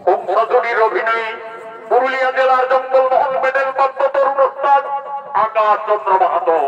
সজনীর অভিনয়ে পুরুলিয়া জেলার জঙ্গলমহল মেডেল প্রাপ্ত তরুণ ওস্তাদ আকাশ চন্দ্র মাহাতো।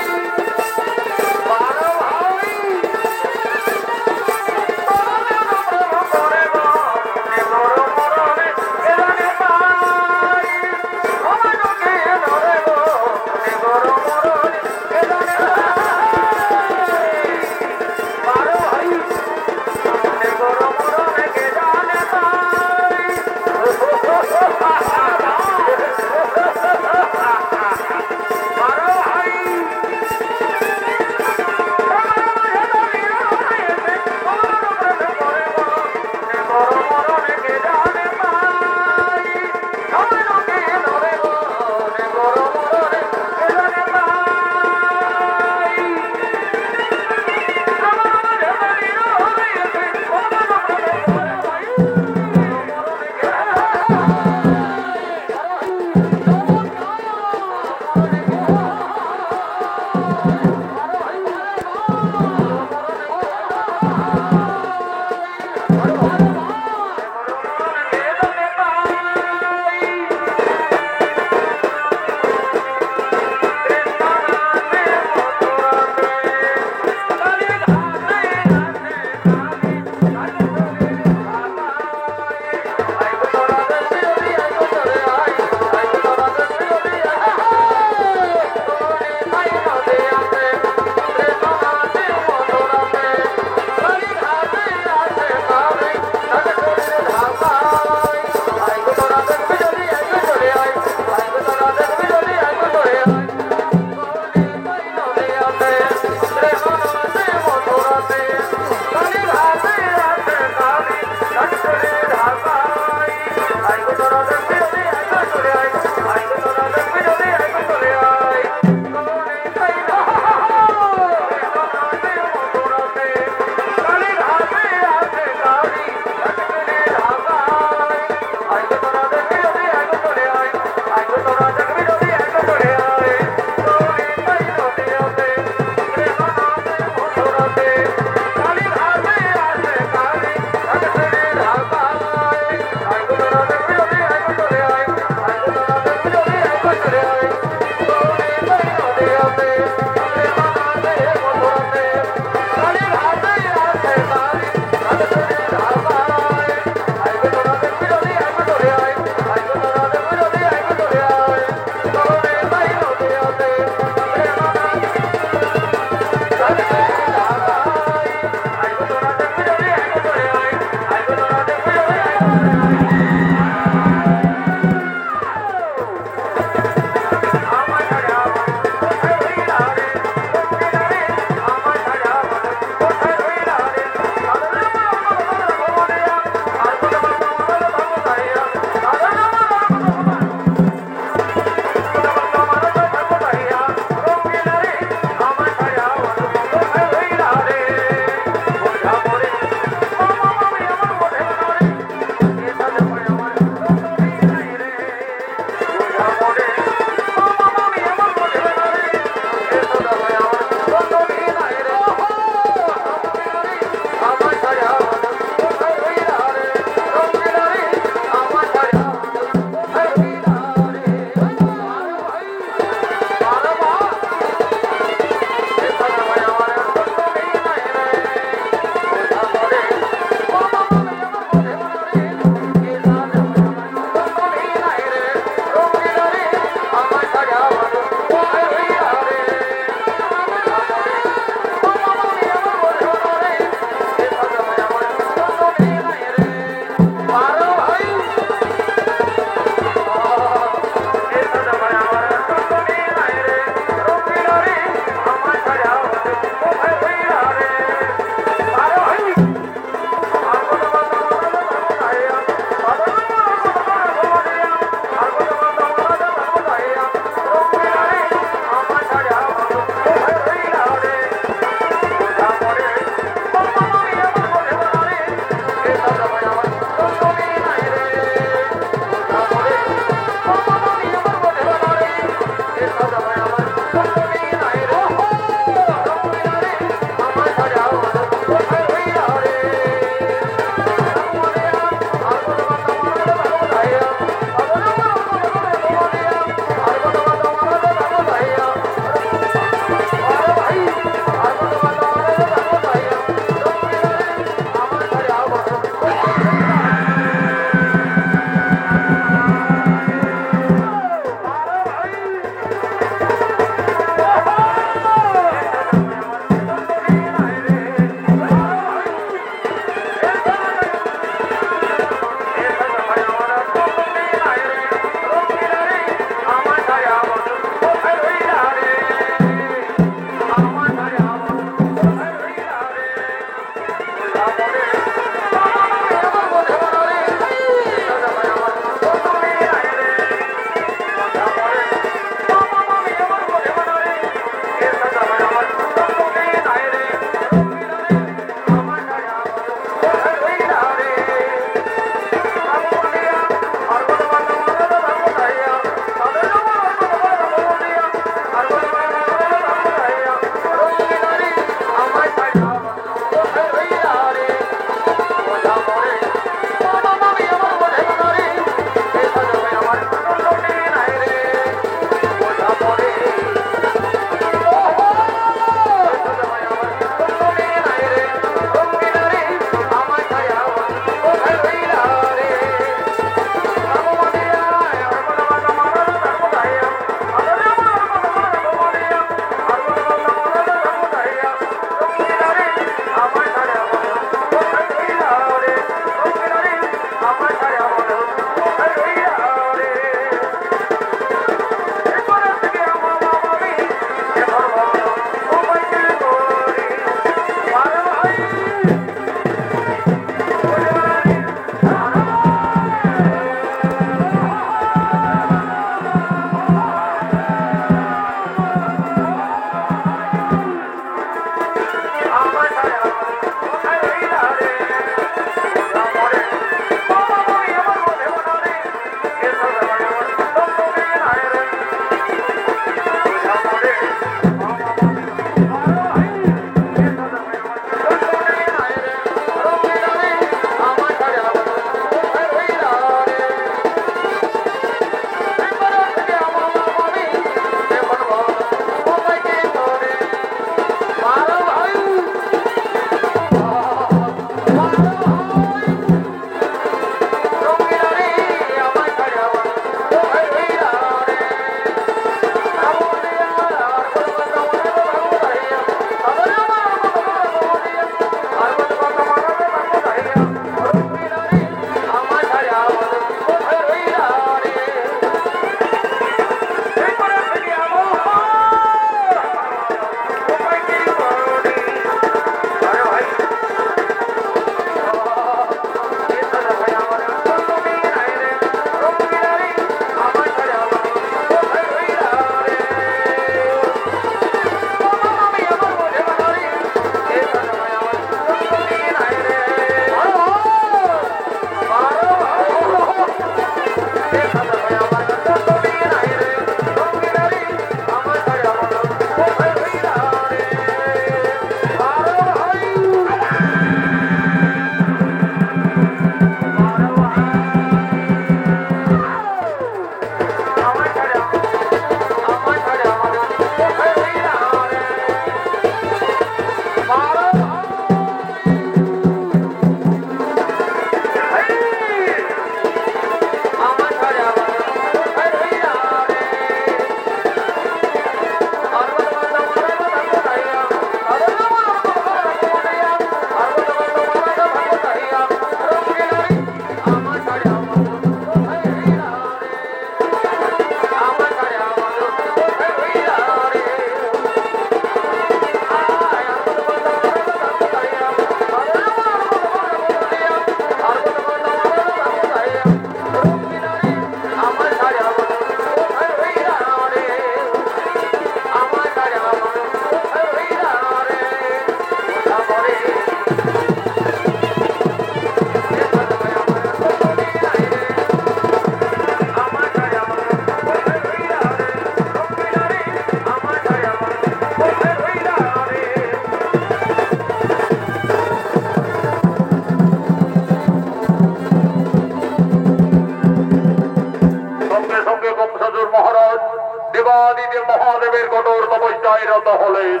কঠোর তপস্যায় রত হলেন।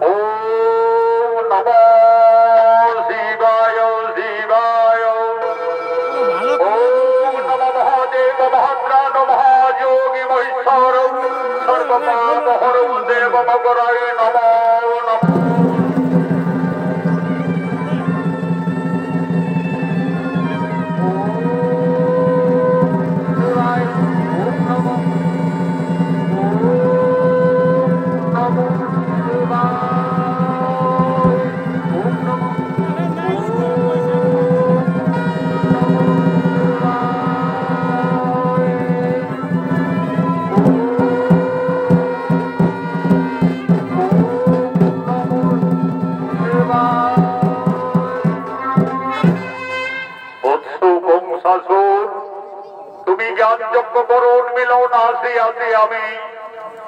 ওম নমো শিবায় শিবায়। ওম নমো মহাদেব মহাত্রাণ মহাযোগী মহেশ্বর সর্বপাপ হরং দেব মকরায় নমো নমঃ। তুমি জ্ঞানযজ্ঞ করুন মিলন আসি আসি আমি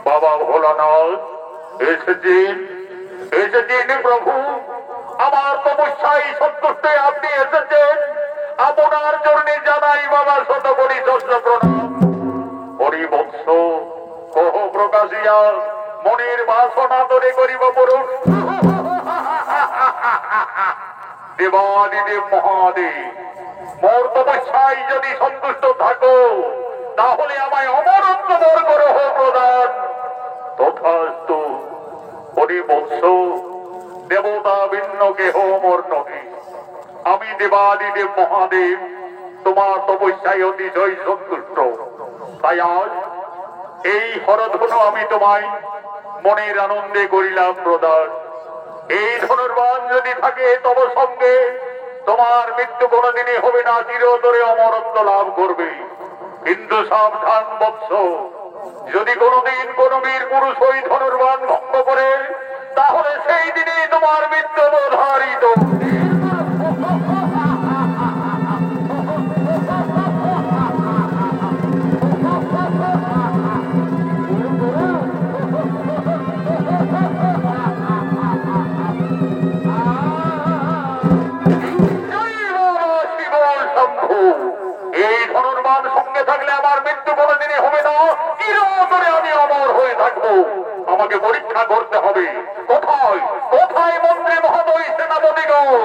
বাবা ভোলানাথ এসেছেন প্রভু। আমার তপস্যায় সন্তুষ্ট আপনি এসেছেন। আপনার জন্য জানাই বাবা শত কোটি শস্য প্রণাম। হরিবংশ কহ প্রকাশিয়া মনের বাসনা ধরে করিব পুরুষ। দেবাদিদেব মহাদেব, মোর তপস্যায় যদি সন্তুষ্ট থাকো তাহলে আমায় অমরত্ব বর গ্রহ প্রদান। তথাস্তু। হরিবংশ দেবতা ভিন্ন কেহ অমর নহে। আমি দেবাদিদেব মহাদেব তোমার তপস্যায় অতিশয় সন্তুষ্ট। তাই আজ এই হরধনু আমি তোমায় মনের আনন্দে করিলাম প্রদান। এই ধনুর্বাণ যদি থাকে তব সঙ্গে তোমার মৃত্যু কোনদিনই হবে না, চিরতরে অমরত্ব লাভ করবে। কিন্তু সাবধান বৎস, যদি কোনদিন কোন বীর পুরুষ ওই ধনুর্বাণ ভঙ্গ করে তাহলে সেই দিনই তোমার মৃত্যু অবধারিত। এই ধনুর্বাণ সঙ্গে থাকলে আমার মৃত্যু কোনদিনই হবে না, চিরতরে আমি অমর হয়ে থাকবো। আমাকে পরীক্ষা করতে হবে। কোথায় কোথায় মন্ত্রী মহোদয় সেনাপতিগণ?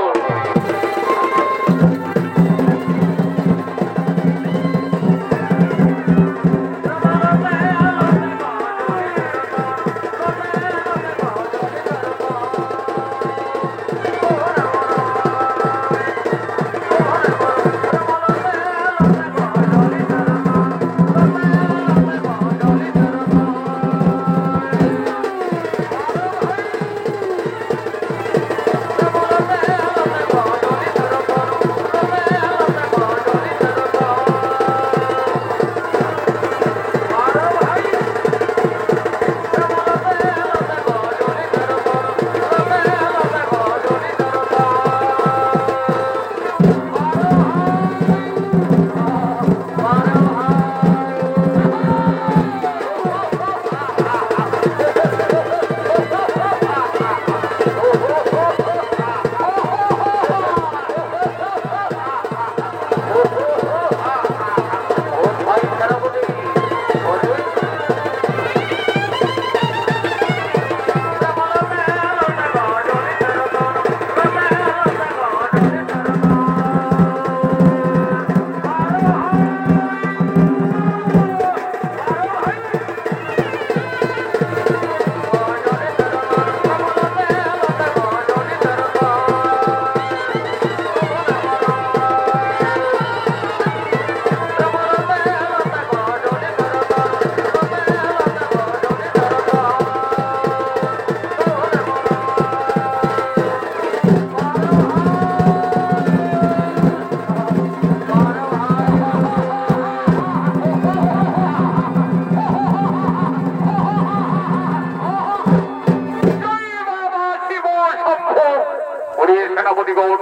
সেনাপতিগণ,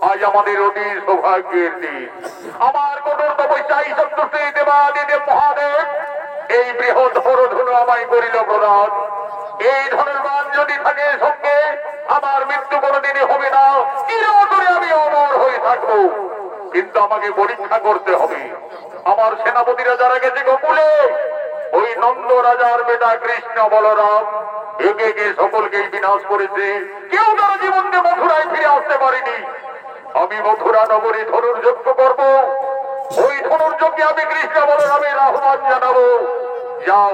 আজ আমাদের অতি সৌভাগ্যের দিন। আমার কঠোর তপস্যায় সন্তুষ্ট দেবাদিদেব মহাদেব এই বৃহৎ হরধনু আমায় করিল প্রদান। এই ধনুর্বাণ যদি থাকে সঙ্গে আমার মৃত্যু কোনদিনই হবে না, চিরতরে আমি অমর হয়ে থাকবো। কিন্তু আমাকে পরীক্ষা করতে হবে। আমার সেনাপতিরা যারা গেছে গোকুলে ওই নন্দ নন্দ রাজার বেটা কৃষ্ণ বলরাম একে একে সকলকেই বিনাশ করেছে। কেউ তার জীবনকে মথুরায় ফিরে আসতে পারেনি। আমি মথুরা নগরী ধনুর্যজ্ঞ করব। ওই ধনুর্যজ্ঞে আমি কৃষ্ণ বলরামের আহ্বান জানাবো। যাও,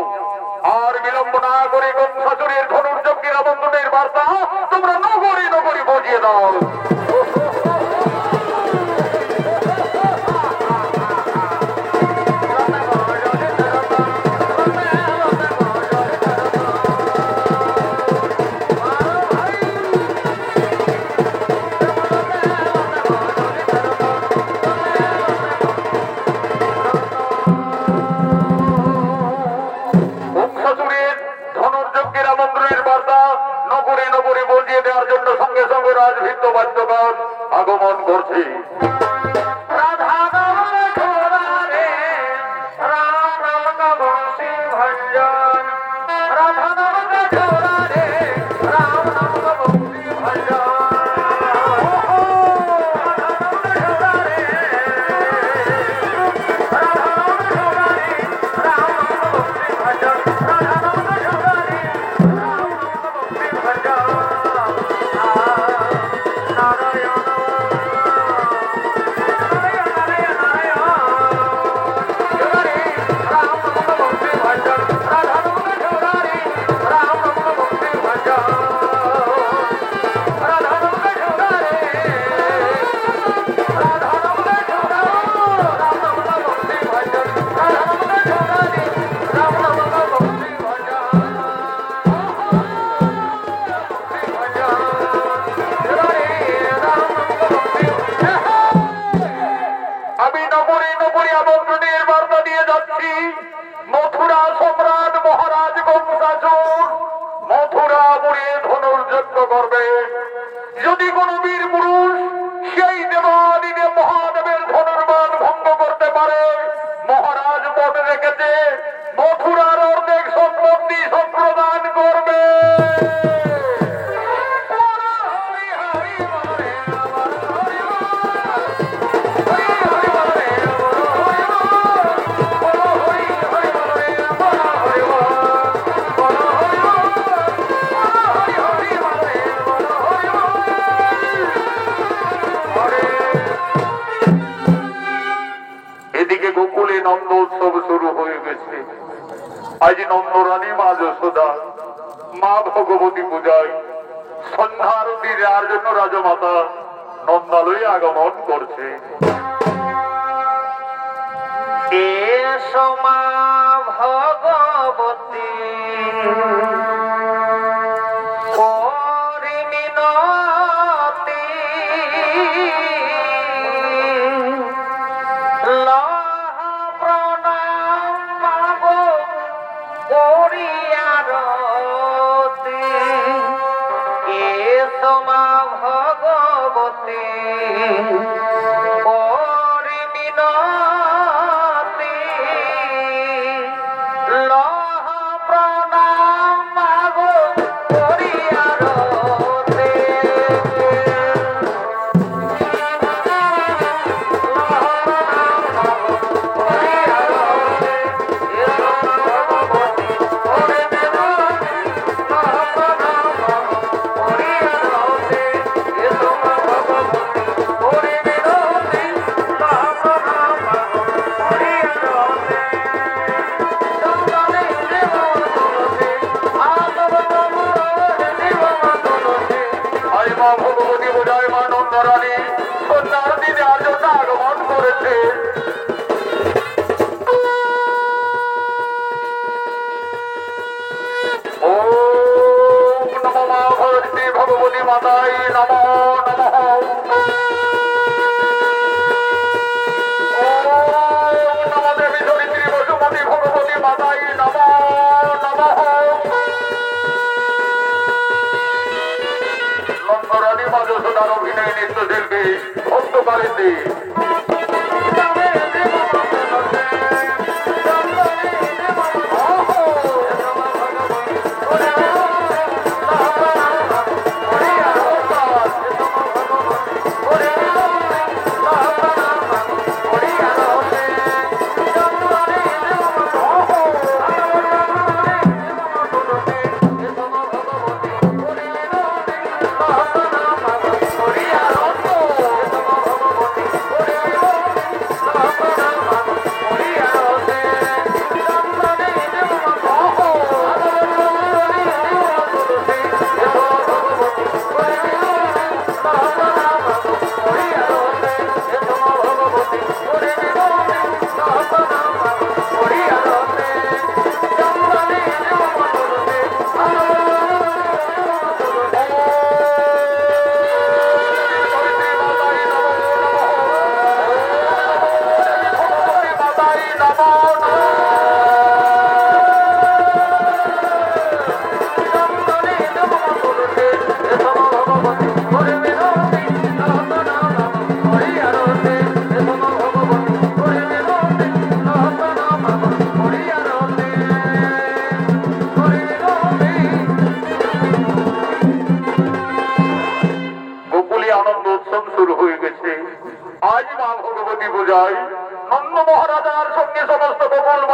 আর বিলম্ব না করে কংসাসুরের ধনুর্যজ্ঞের আমন্ত্রণের বার্তা তোমরা নগরী নগরী বুঝিয়ে দাও। আগমন করছি। যদি কোন বীর পুরুষ সেই দেবাদিদেব মহাদেবের ধনুর্বাণ ভঙ্গ করতে পারে, মহারাজ বলে রেখেছে মথুরার অর্ধেক সম্পত্তি সম্প্রদান করবে। নন্দ উৎসব শুরু হয়ে গেছে। আজ নন্দরানী মা যশোদা মা ভগবতী পূজায় সন্ধ্যা আরতি দেওয়ার জন্য রাজমাতা নন্দালয়ে আগমন করছে। মা ভগবতী ভগবতী মাতাই নমো নমঃ। ওম নমো দেবী ধরিত্রী বসুমতী ভগবতী মাতাই নমো নমঃ। নন্দরানী মা যশোদার অভিনয় নৃত্যশিল্পী ভক্তকালিন্দী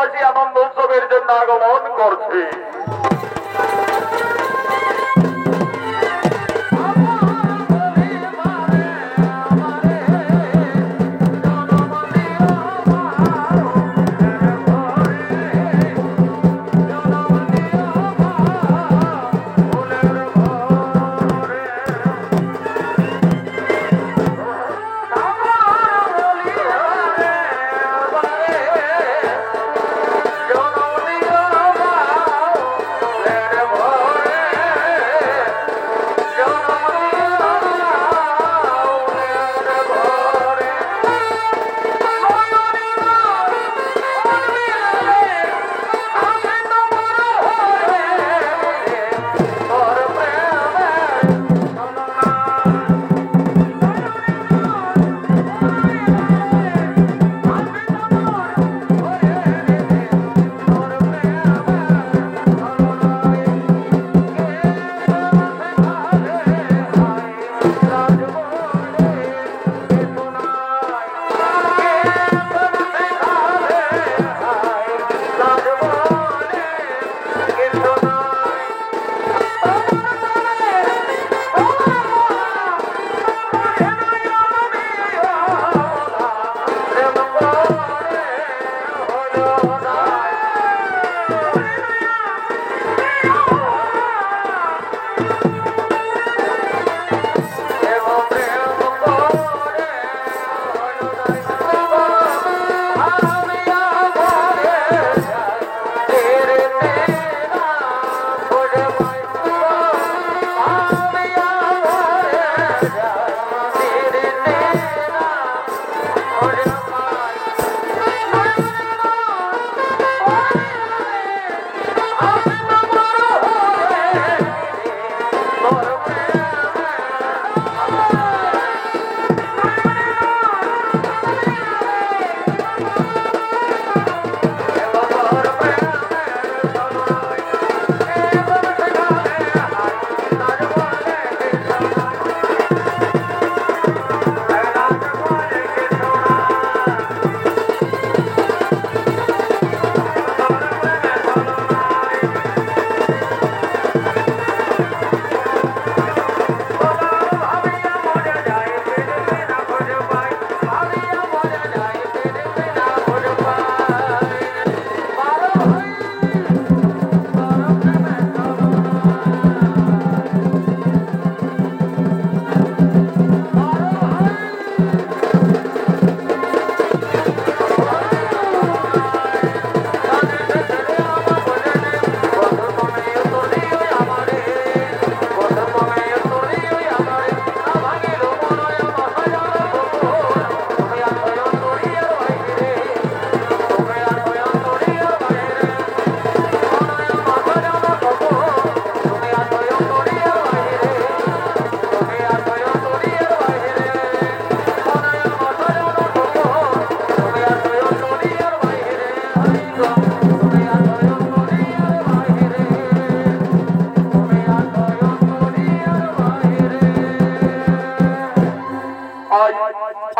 বর্ষবাসী আনন্দ উৎসবের জন্য আগমন করছে।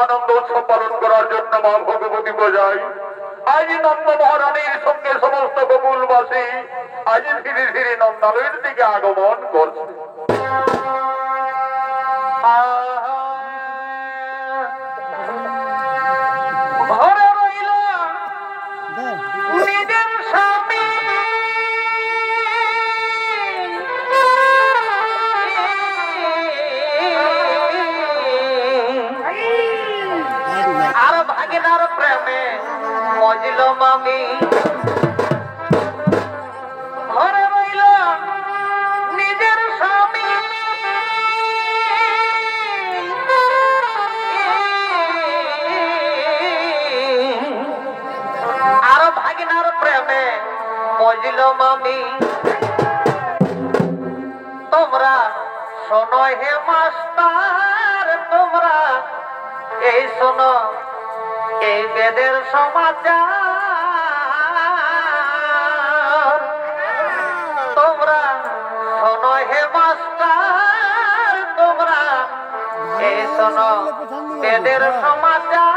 আনন্দ উৎসব পালন করার জন্য মা ভগবতী বোঝাই আজ নন্দ মহারানীর সঙ্গে সমস্ত গোকুলবাসী আজ ধীরে ধীরে নন্দালয়ের দিকে আগমন করছে। মজিল মামি ঘরে রইল নিজের স্বামী আর ভাগিনার প্রেমে মজিল মামি। তোমরা শোনো হে মাস্টার, তোমরা এই শোনো এই বেদের সমাচার। তোমরা শোনো হে মাস্টার, তোমরা এই শোনো বেদের সমাচার।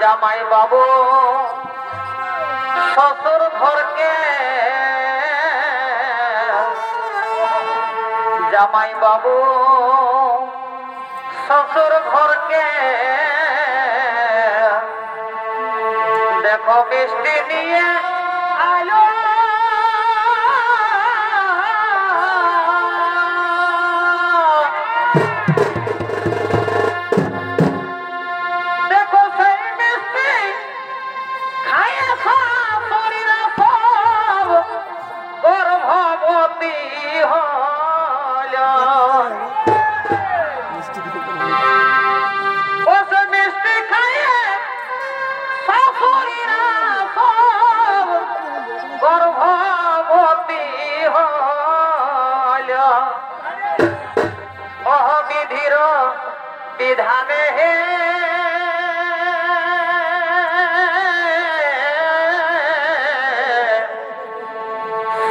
জামাই বাবু শ্বশুর ঘরকে জামাই বাবু শ্বশুর ঘরকে দেখো মিষ্টি নিয়ে আলো দেখো সেই মিষ্টি খাইয়ে শরীরা সব গর্ভবতী হল ও সে মিষ্টি খাইয়ে শাশুড়িরা সব গর্ভবতী হল অবিধির বিধানে হে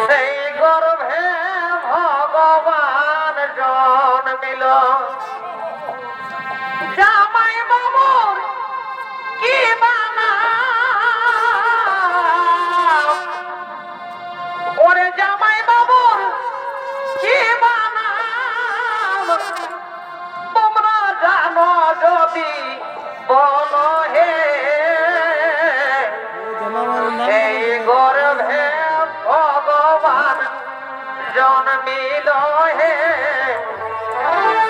সেই গর্ভে ভগবান জন্মিল জামাই বাবুর কি বানা ওরে জামাই বাবুর কি বানা তোমরা জানো যদি বলো হে সেই গর্ভে ভগবান জন্মিল হে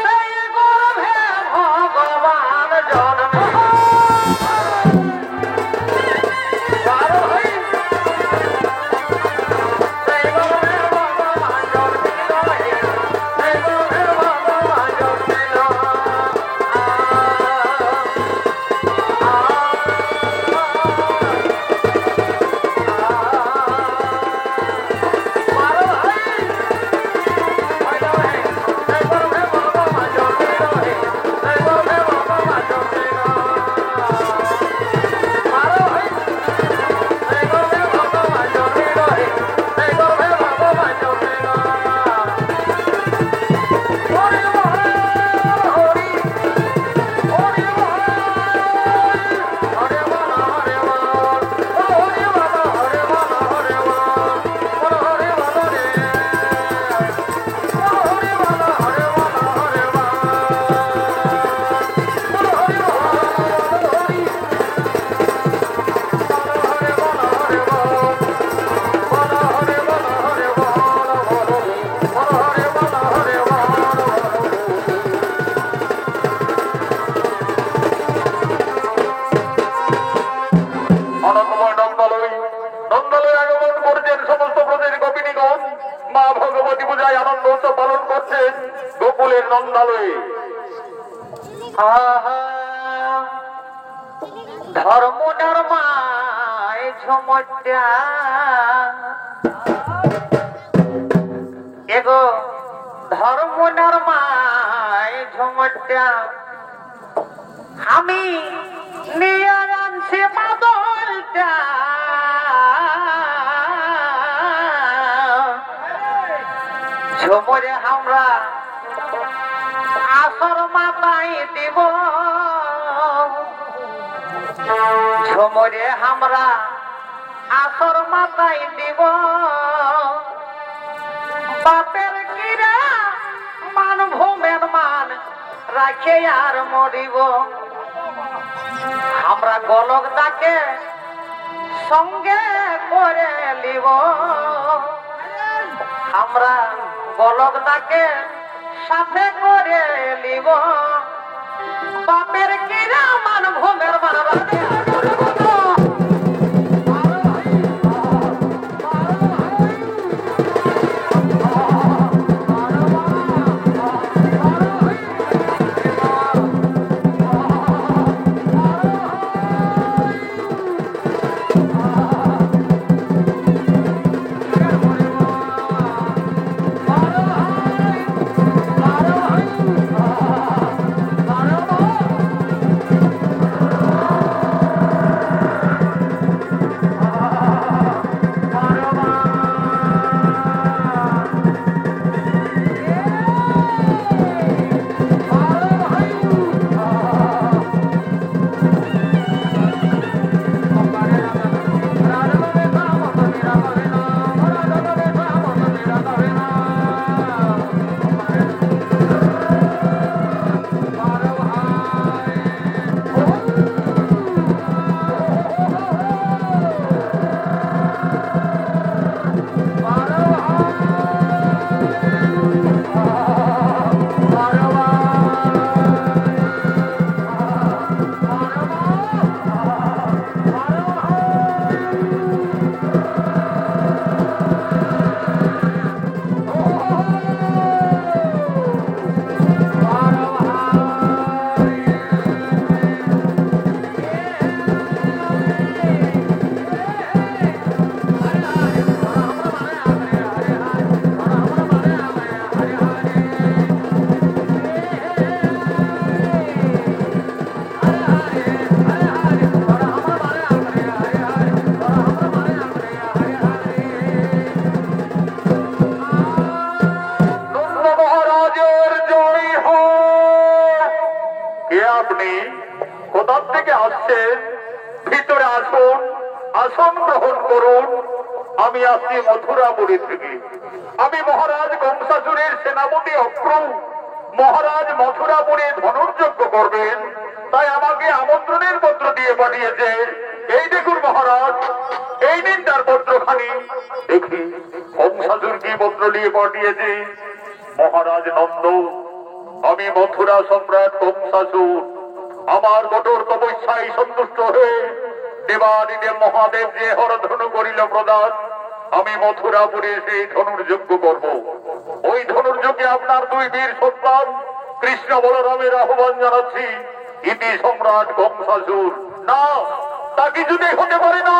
সেই গর্ভে ভগবান জন্মিল সেই গর্ভে ভগবান জন্মিল হে সেই গর্ভে ভগবান জন্মিল আনন্দময় নন্দালয় নন্দালয় আগমন করছেন সমস্ত ব্রজের গোপিনীগণ মা ভগবতী পূজায় আনন্দ উৎসব পালন করছেন গোকুলের নন্দালয়ে ধর্ম নর্মায় ঝুমটা এগো ধর্ম নর্মায় ঝুমটা আমি নিয়ে আনছি মাদলটা ঝুমরে আমরা আসর মাতাই দিব ঝুমরে আমরা আসর মাতাই দিব বাপের কিরা মান ভূমের মান রাখে আর মরিব আমরা গলক তাকে সঙ্গে করে লিব আমরা গলক তাকে সাথে করে লিব বাপের কিরা মান ভূমের মান রাখে আর মরিব আপনি কোথা থেকে আসছেন? ভিতরে আসুন, আসন গ্রহণ করুন। আমি আসছি মথুরাপুরী থেকে। আমি মহারাজ কংসাসুরের সেনাপতি অক্রু। মহারাজ মথুরাপুরে ধনুর্যজ্ঞ করবেন, তাই আমাকে আমন্ত্রণের পত্র দিয়ে পাঠিয়েছে। এই দেখুন মহারাজ, এই নিন তার পত্রখানি। দেখি কংসাসুর কি পত্র নিয়ে পাঠিয়েছে। মহারাজ নন্দ, আমি মথুরা সম্রাট কংসাসুর আমার কঠোর তপস্যায় সন্তুষ্ট হয়ে দেবাদিদেব মহাদেব যে হরধনু করিল প্রদান, আমি মথুরাপুরে সেই ধনুর্যজ্ঞ করব। ওই ধনুর্যজ্ঞে আপনার দুই বীর সন্তান কৃষ্ণ বলরামের আহ্বান জানাচ্ছি। ইতি সম্রাট কংসাসুর। না, তা কিছুতেই হতে পারে না।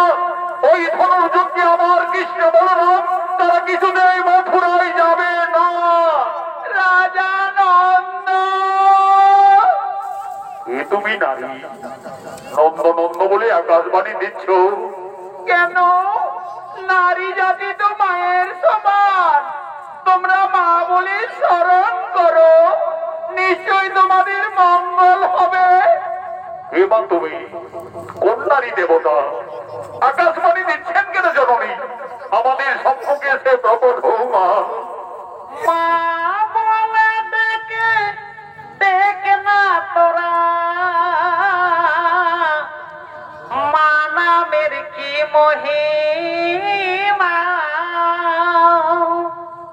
ওই ধনুর্যজ্ঞে আমার কৃষ্ণ বলরাম তারা কিছুতেই মথুরায় যাবে না। রাজা নন্দ, এ তুমি নারী, নন্দ নন্দ বলে আকাশবাণী দিচ্ছ কেন? নারী জাতি তো মায়ের সমান। তোমরা মা বলে স্মরণ করো, নিশ্চয়ই তোমাদের মঙ্গল হবে। এবার তুমি কোন নারী দেবতা? আকাশবাণী দিচ্ছেন কেন জননী? আমাদের সম্মুখে সে প্রকট হও মা। মা বলে ডেকে ডেকে না তোরা, মা নামের কি মহিমা।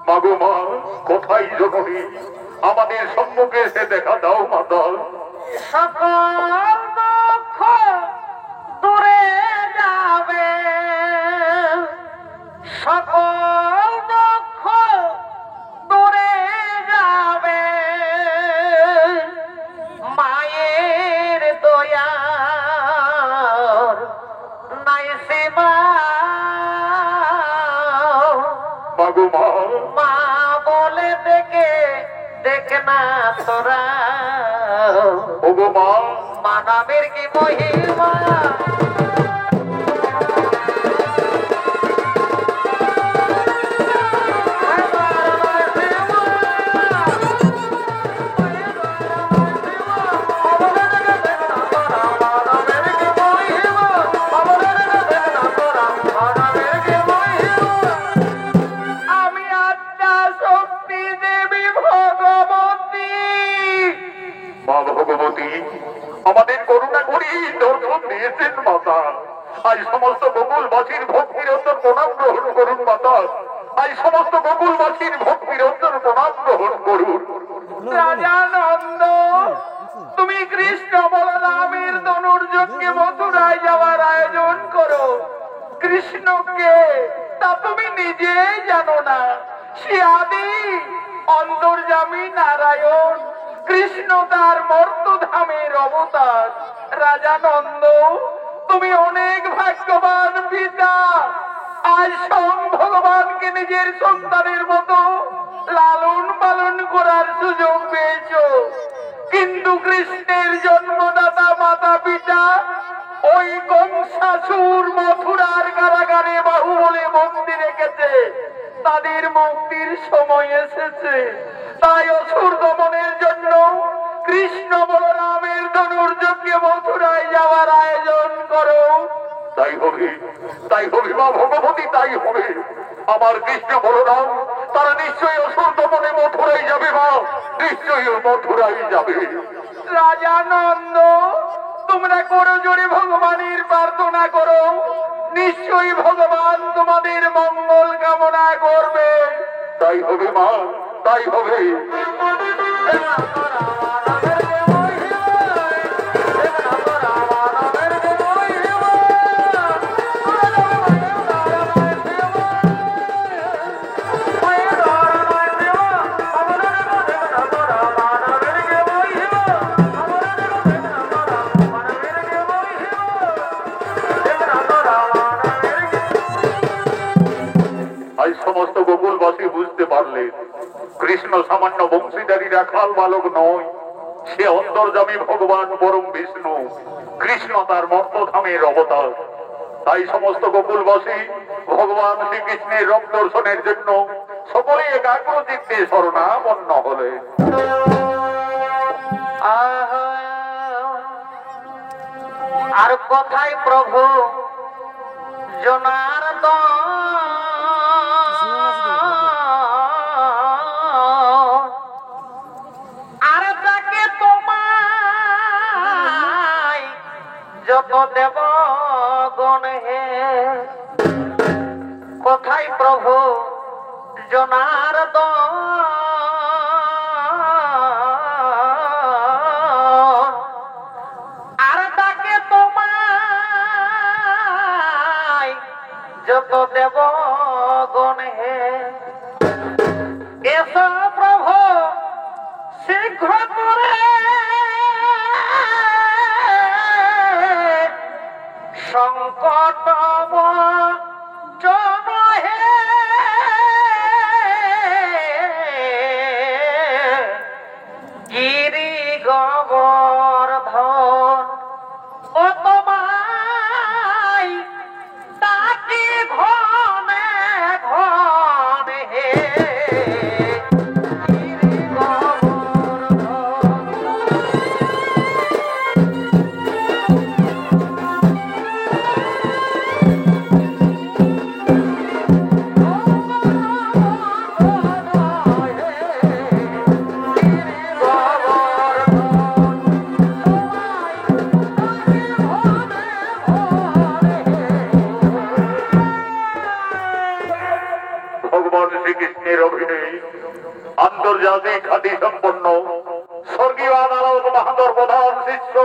মাগো মা, কোথায় জননী? আমাদের সম্মুখে সে দেখা দাও মাতা। সকল দুঃখ দূরে যাবে, সকল দুঃখ দূরে যাবে, মায়ের দয়ার নাই সীমা। মাগো মা, মা বলে ডেকে ডেকে না তোরা, ওগো মা, মা নামের কি মহিমা। আমি আত্মা শক্তি দেবী ভগবতী। মা ভগবতী, আমাদের করুণা করি দর্শন দিয়েছেন মাতা। আজ সমস্ত গোকুলবাসীর ভক্তির অন্তর প্রণাম গ্রহণ করুন মাতা। আজ সমস্ত গোকুলবাসীর ভক্তির অন্তর প্রণাম গ্রহণ করুন। রাজা নন্দ, তুমি কৃষ্ণ বলরামের ধনুর্যজ্ঞে মথুরায় যাওয়ার আয়োজন করো। কৃষ্ণকে তা তুমি নিজেই জানো না। সে আদি অন্তর্যামী নারায়ণ, কৃষ্ণ তার মর্তধামের অবতার। রাজা নন্দ, তুমি অনেক ভাগ্যবান পিতা। আজ স্বয়ং ভগবানকে নিজের সন্তানের মতো লালন পালন করার সুযোগ পেয়েছ। কিন্তু কৃষ্ণের জন্মদাতা মাতা পিতা ওই কংসাসুর মথুরার কারাগারে বাহুবলে বন্দী রেখেছে। তাদের মুক্তির সময় এসেছে। তাই অসুর দমনের জন্য কৃষ্ণ বলরামের ধনুর্যজ্ঞে মথুরায় যাওয়ার আয়োজন করো। তাই হবে, তাই হবে মা ভগবতী, তাই হবে। আমার কৃষ্ণ বলরাম তারা নিশ্চয়ই অসুর দমনে মথুরাই যাবে মা, নিশ্চয়ই মথুরাই যাবে। রাজা নন্দ, তোমরা করো জোরে ভগবানের প্রার্থনা করো, নিশ্চয়ই ভগবান তোমাদের মঙ্গল কামনা করবে। তাই হবে মা, তাই হবে। আজ সমস্ত গোকুলবাসী বুঝতে পারলেন কৃষ্ণ সামান্য বংশীধারী রাখাল বালক নয়, সে অন্তর্যামী ভগবান পরম বিষ্ণু। কৃষ্ণ তার মর্তধামের অবতার। তাই সমস্ত গোকুলবাসী ভগবান শ্রীকৃষ্ণের রূপ দর্শনের জন্য সকলেই একাগ্র চিত্তে শরণাপন্ন হলে। আহা কোথায় প্রভু জনার্দন আর তাকে তোমায় যত দেব গণ হে কোথায় প্রভু জনার্দন আর তাকে তোমায় যত দেব গণ হে এসো প্রভু শীঘ্র করে সংকট জন হে গিরি গোবর্ধন ও তোমায় তাকি ঘনে ঘনে হে গিরি গোবর্ধন ভগবান শ্রীকৃষ্ণের অভিনয় আন্তর্জাতিক খ্যাতি সম্পন্ন স্বর্গীয় আদালত বাহাদুর প্রধান শিষ্য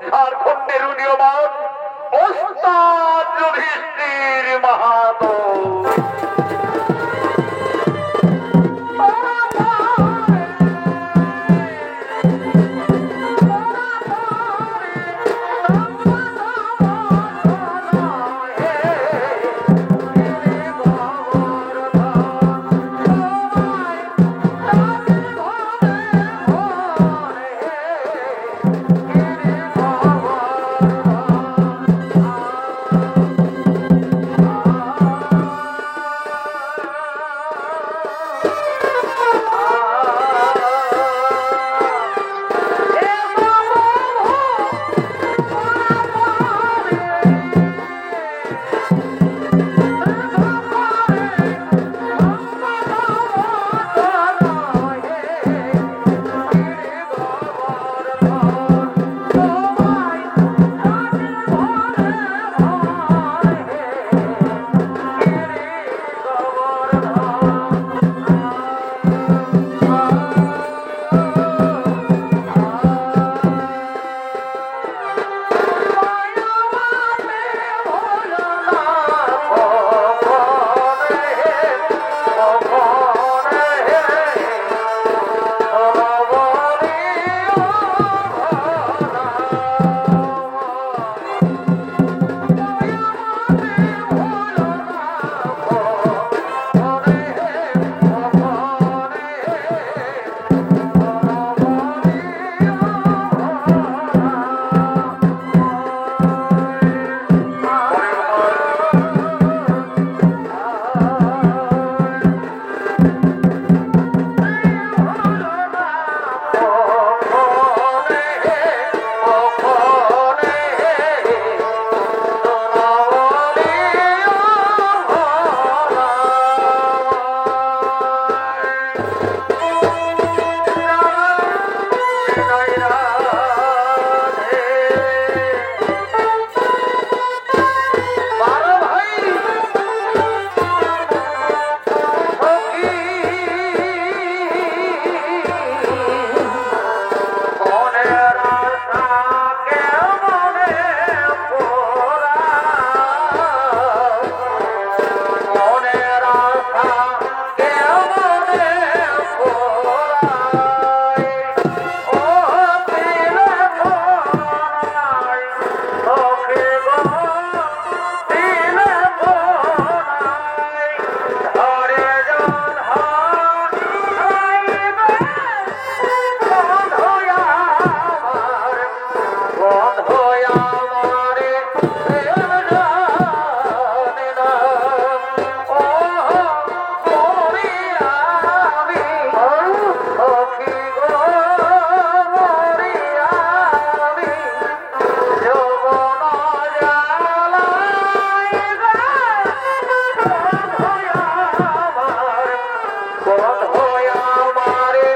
ঝাড়খণ্ডের উদীয়মান ওস্তাদ যুধিষ্ঠির মাহাতো। আমারে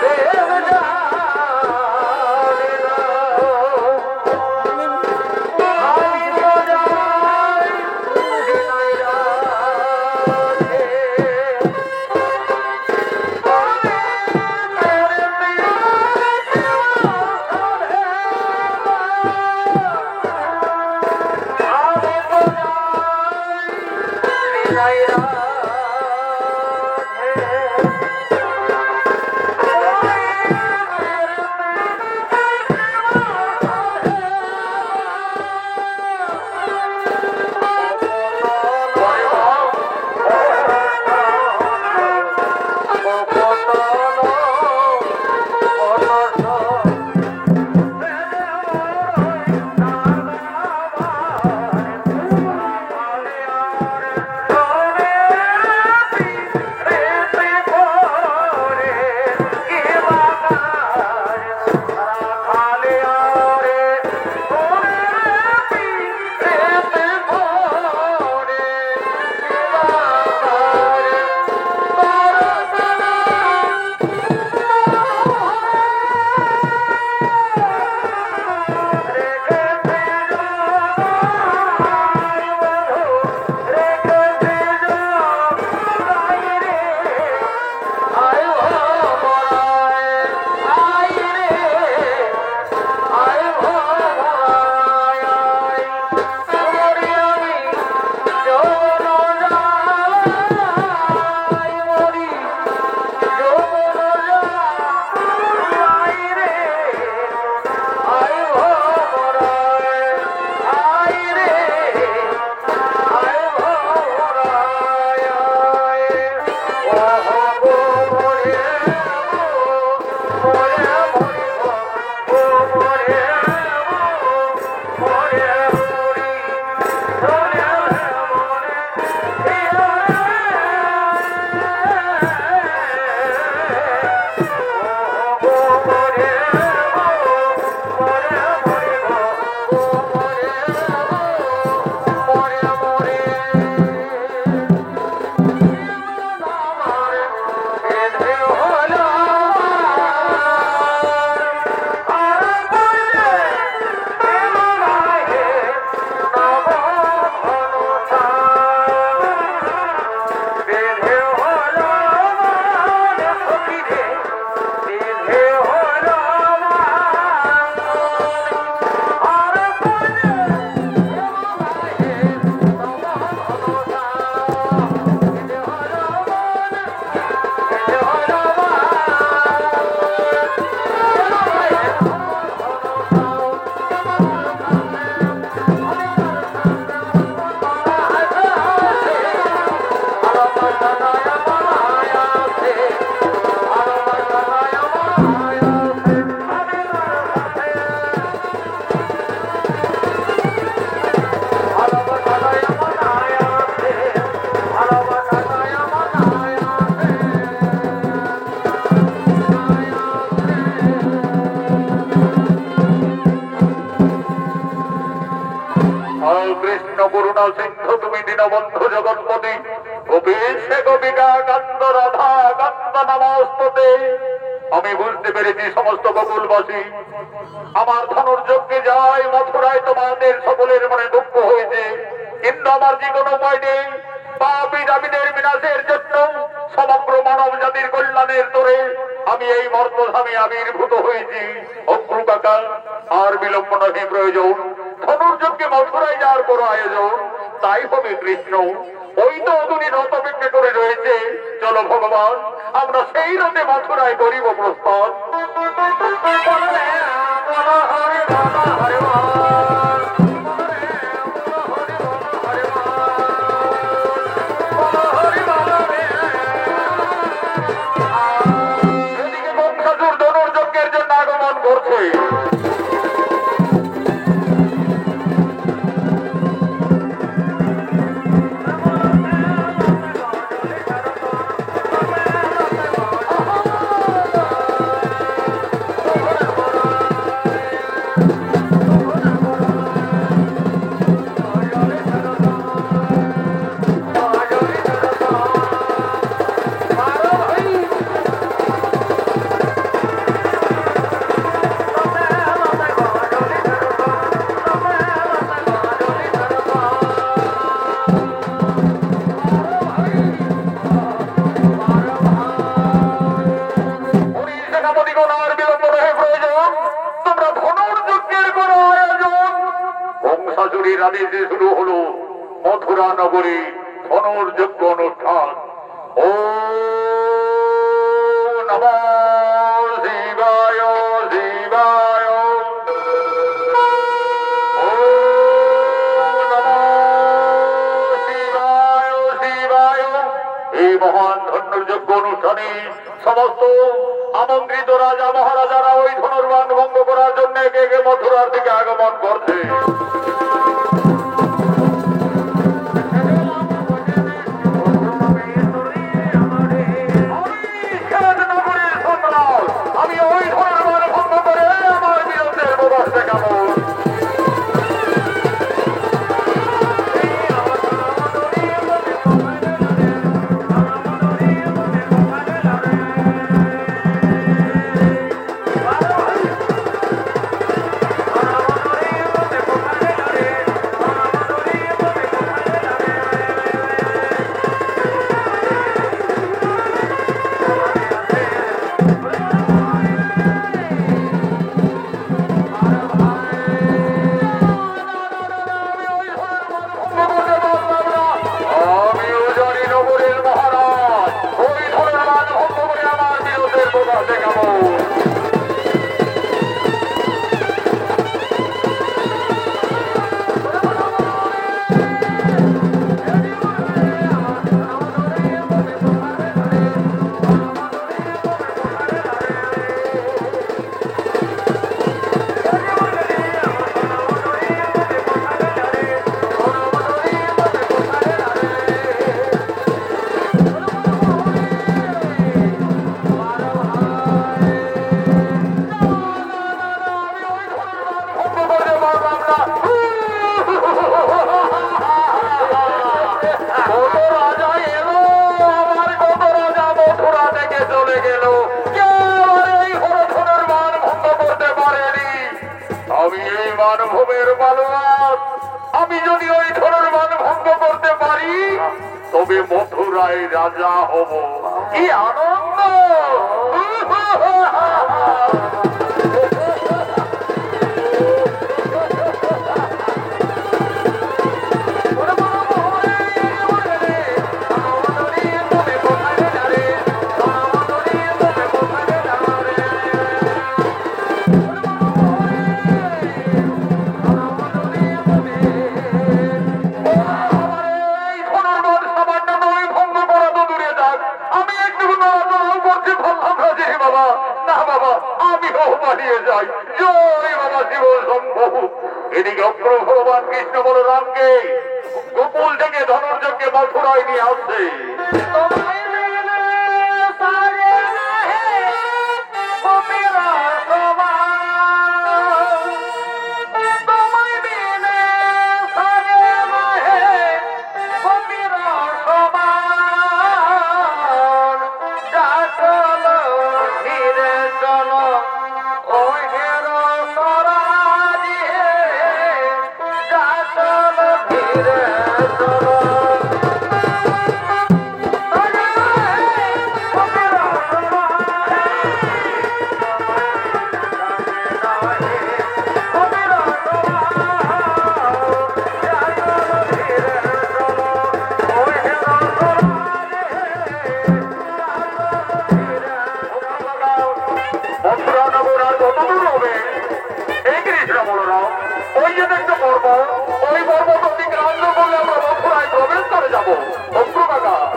দেব জানে না আমি তো যাই বিনাই রাধে কৃষ্ণ করুণা সিন্ধু তুমি দীনবন্ধু জগৎপতি গোপীশে গোপিকা কান্দ রাধা কান্দ নমস্তুতে। আমি বুঝতে পেরেছি সমস্ত গোকুলবাসী আমার ধনুর্যজ্ঞে যায় মথুরায় তোমাদের সকলের মনে দুঃখ হয়েছে, কিন্তু আমার যে কোনো উপায় নেই। পাপী দাবিদের বিনাশের জন্য সমগ্র মানব জাতির কল্যাণের তোরে আমি এই মর্তধামে আবির্ভূত হয়েছি। অগ্রু কাকা আর বিলম্ব নহে প্রয়োজন, ধনুর্যজ্ঞে মথুরায় যাওয়ার কোনো আয়োজন তাই হবে কৃষ্ণ। ওই তো অদূরে রথ অপেক্ষা করে রয়েছে, চলো ভগবান আমরা সেই রথে মথুরায় করিব প্রস্থান। এদিকে বংশাসুর ধনুর্যজ্ঞের জন্য আগমন করছে। মথুরা নগরী ধনুর্যজ্ঞ অনুষ্ঠান। ও নমঃ শিবায় শিবায়। ও নমঃ শিবায় শিবায়। এই মহান ধনুর্যজ্ঞ অনুষ্ঠানে সমস্ত আমন্ত্রিত রাজা মহারাজারা ওই ধনুর্বাণ ভঙ্গ করার জন্য একে একে মথুরার দিকে আগমন করছে। আমি ওই ধনুর্বাণ ভঙ্গ করে আমার বিরুদ্ধে প্রবাস দেখাবো। মানভূমের বালক, আমি যদি ওই ধনুর্বাণ ভঙ্গ করতে পারি তবে মথুরায় রাজা হব। কি আনন্দ! এদিকে অগ্র ভগবান কৃষ্ণ বলরামকে গোকুল থেকে ধনুর্যজ্ঞে মথুরায় নিয়ে আসছে।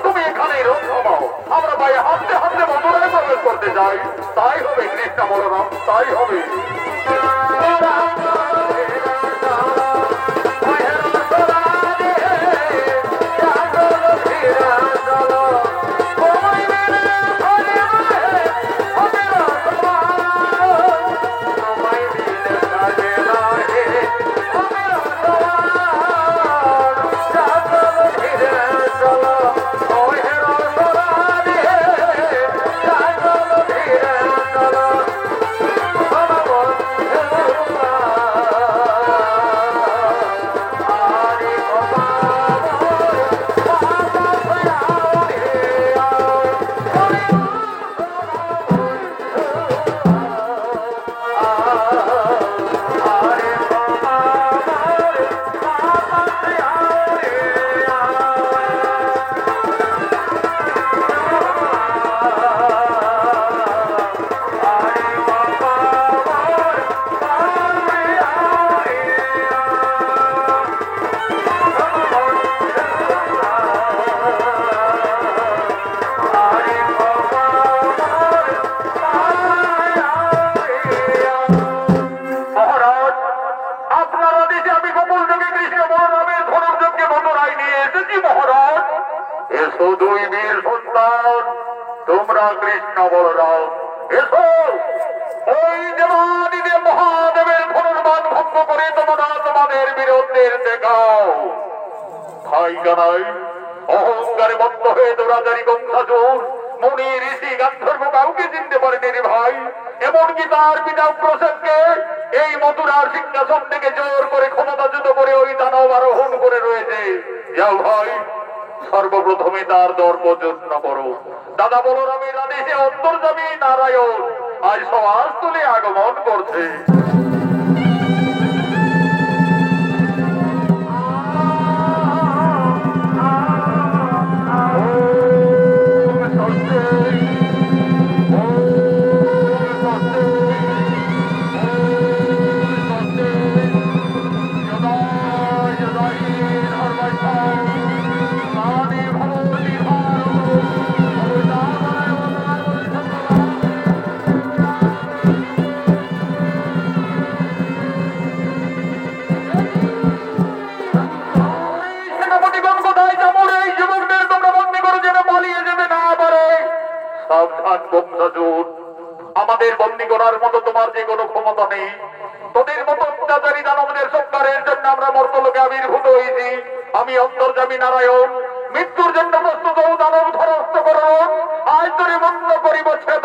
তুমি এখানেই রোগ থামাও, আমরা বাইরে হাঁটতে হাঁটতে মথুরায় প্রবেশ করতে যাই। তাই হবে কৃষ্ণ বলরাম, তাই হবে। বলরাম এসো, ওই দেবাদিদেব মহাদেবের ধনুর্বাণ ভঙ্গ করে তোমরা তোমাদের বীরত্বের দেখাও। ভাই জানাই, অহংকারে বদ্ধ হয়ে দৌড়াদারি গঙ্গাচোর মুনি ঋষি গান্ধর্ব কাউকে চিনতে পারেনি রে ভাই। এমনকি তার পিতা প্রসেনকে এই মথুরার সিংহাসন থেকে জোর করে ক্ষমতাচ্যুত করে ওই দানব আরোহণ করে রয়েছে। যাও ভাই, সর্বপ্রথমে তার দর্প যত্ন করো। দাদা বলরামের আদেশে অন্তর্যামী নারায়ণ আজ সমাজ তুলে আগমন করছে। সাবধান বংশজুট, আমাদের বন্দী করার মতো তোমার যে কোনো ক্ষমতা নেই। তোদের মতো অত্যাচারী দানবদের সংস্কারের জন্য আমরা মর্তলোকে আবির্ভূত হয়েছি। আমি অন্তর্যামী নারায়ণ মৃত্যুর জন্য প্রস্তুত দানব ধরস্থ করো, আজ তোরে বন্ধ করিব ছেদ।